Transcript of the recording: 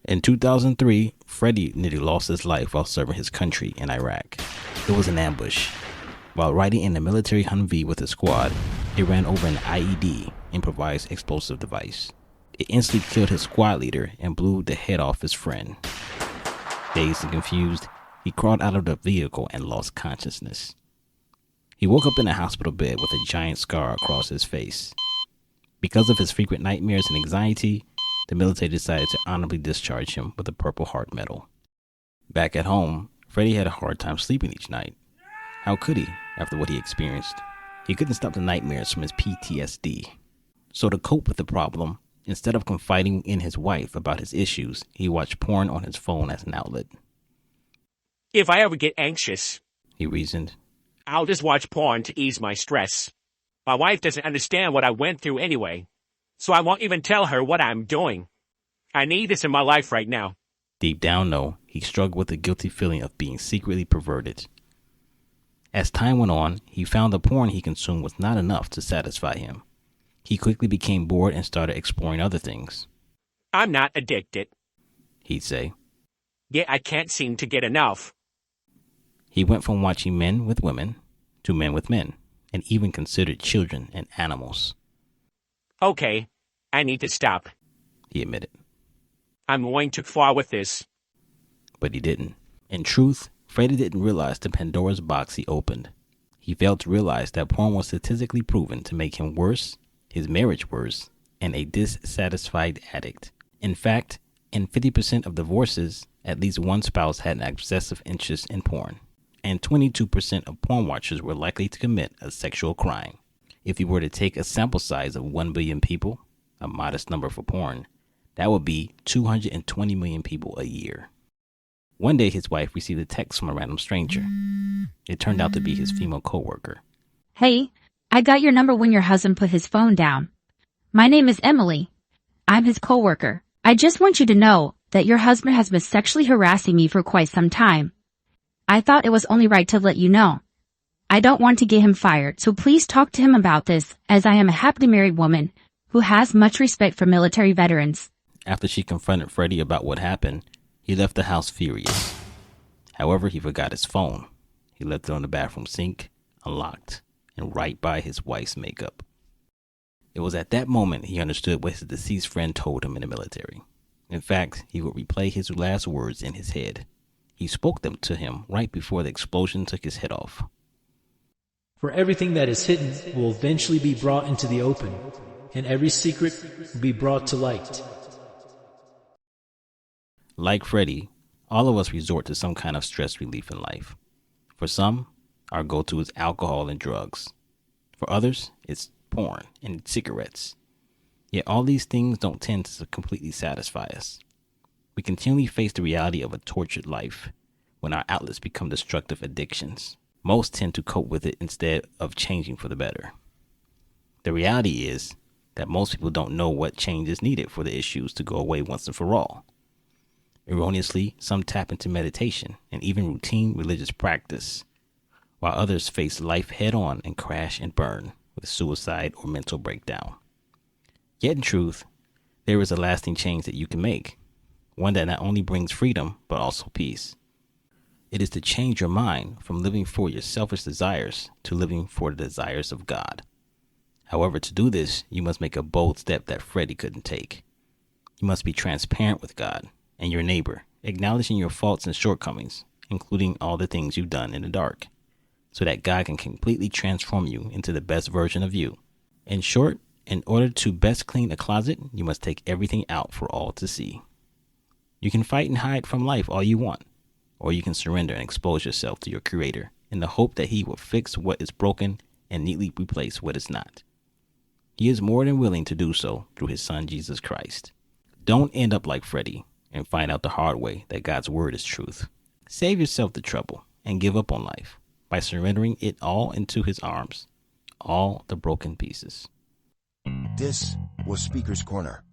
In 2003, Freddy nearly lost his life while serving his country in Iraq. It was an ambush. While riding in a military Humvee with his squad, it ran over an IED, improvised explosive device. It instantly killed his squad leader and blew the head off his friend. Dazed and confused, he crawled out of the vehicle and lost consciousness. He woke up in a hospital bed with a giant scar across his face. Because of his frequent nightmares and anxiety, the military decided to honorably discharge him with a Purple Heart medal. Back at home, Freddy had a hard time sleeping each night. How could he, after what he experienced? He couldn't stop the nightmares from his PTSD. So to cope with the problem, instead of confiding in his wife about his issues, he watched porn on his phone as an outlet. If I ever get anxious, He reasoned. I'll just watch porn to ease my stress. My wife doesn't understand what I went through anyway, so I won't even tell her what I'm doing. I need this in my life right now. Deep down, though, he struggled with the guilty feeling of being secretly perverted. As time went on, he found the porn he consumed was not enough to satisfy him. He quickly became bored and started exploring other things. I'm not addicted, He'd say. yet I can't seem to get enough. He went from watching men with women to men with men, and even considered children and animals. Okay, I need to stop. He admitted. I'm going too far with this. But he didn't. In truth, Freddy didn't realize the Pandora's box he opened. He failed to realize that porn was statistically proven to make him worse, his marriage worse, and a dissatisfied addict. In fact, in 50% of divorces, at least one spouse had an excessive interest in porn, and 22% of porn watchers were likely to commit a sexual crime. If you were to take a sample size of 1 billion people, a modest number for porn, that would be 220 million people a year. One day, his wife received a text from a random stranger. It turned out to be his female coworker. Hey, I got your number when your husband put his phone down. My name is Emily. I'm his coworker. I just want you to know that your husband has been sexually harassing me for quite some time. I thought it was only right to let you know. I don't want to get him fired, so please talk to him about this, as I am a happily married woman who has much respect for military veterans. After she confronted Freddy about what happened, he left the house furious. However, he forgot his phone. He left it on the bathroom sink, unlocked, and right by his wife's makeup. It was at that moment he understood what his deceased friend told him in the military. In fact, he would replay his last words in his head. He spoke them to him right before the explosion took his head off. For everything that is hidden will eventually be brought into the open, and every secret will be brought to light. Like Freddy, all of us resort to some kind of stress relief in life. For some, our go-to is alcohol and drugs. For others, it's porn and cigarettes. Yet all these things don't tend to completely satisfy us. We continually face the reality of a tortured life when our outlets become destructive addictions. Most tend to cope with it instead of changing for the better. The reality is that most people don't know what change is needed for the issues to go away once and for all. Erroneously, some tap into meditation and even routine religious practice, while others face life head-on and crash and burn with suicide or mental breakdown. Yet in truth, there is a lasting change that you can make, one that not only brings freedom, but also peace. It is to change your mind from living for your selfish desires to living for the desires of God. However, to do this, you must make a bold step that Freddy couldn't take. You must be transparent with God and your neighbor, acknowledging your faults and shortcomings, including all the things you've done in the dark, so that God can completely transform you into the best version of you. In short, in order to best clean a closet, you must take everything out for all to see. You can fight and hide from life all you want, or you can surrender and expose yourself to your Creator in the hope that He will fix what is broken and neatly replace what is not. He is more than willing to do so through His Son, Jesus Christ. Don't end up like Freddy and find out the hard way that God's word is truth. Save yourself the trouble and give up on life by surrendering it all into His arms, all the broken pieces. This was Speaker's Corner.